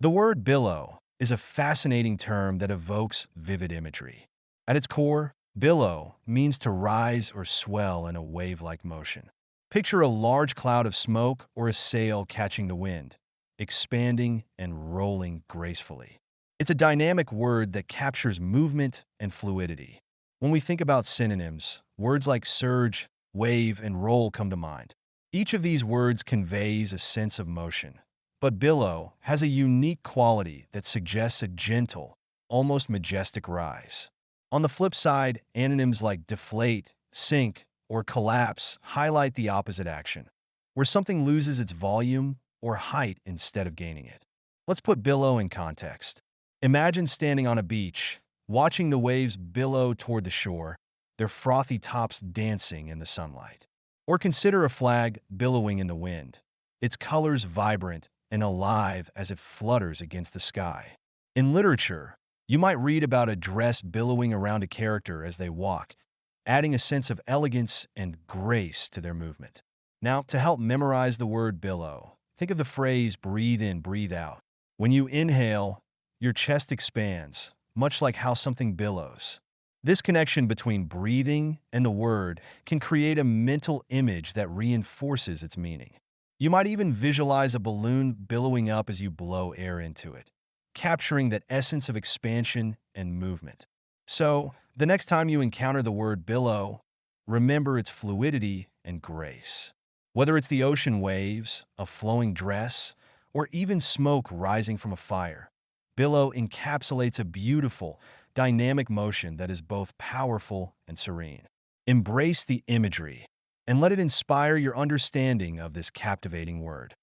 The word billow is a fascinating term that evokes vivid imagery. At its core, billow means to rise or swell in a wave-like motion. Picture a large cloud of smoke or a sail catching the wind, expanding and rolling gracefully. It's a dynamic word that captures movement and fluidity. When we think about synonyms, words like surge, wave, and roll come to mind. Each of these words conveys a sense of motion. But billow has a unique quality that suggests a gentle, almost majestic rise. On the flip side, antonyms like deflate, sink, or collapse highlight the opposite action, where something loses its volume or height instead of gaining it. Let's put billow in context. Imagine standing on a beach, watching the waves billow toward the shore, their frothy tops dancing in the sunlight. Or consider a flag billowing in the wind, its colors vibrant and alive as it flutters against the sky. In literature, you might read about a dress billowing around a character as they walk, adding a sense of elegance and grace to their movement. Now, to help memorize the word billow, think of the phrase breathe in, breathe out. When you inhale, your chest expands, much like how something billows. This connection between breathing and the word can create a mental image that reinforces its meaning. You might even visualize a balloon billowing up as you blow air into it, capturing that essence of expansion and movement. So, the next time you encounter the word billow, remember its fluidity and grace. Whether it's the ocean waves, a flowing dress, or even smoke rising from a fire, billow encapsulates a beautiful, dynamic motion that is both powerful and serene. Embrace the imagery and let it inspire your understanding of this captivating word.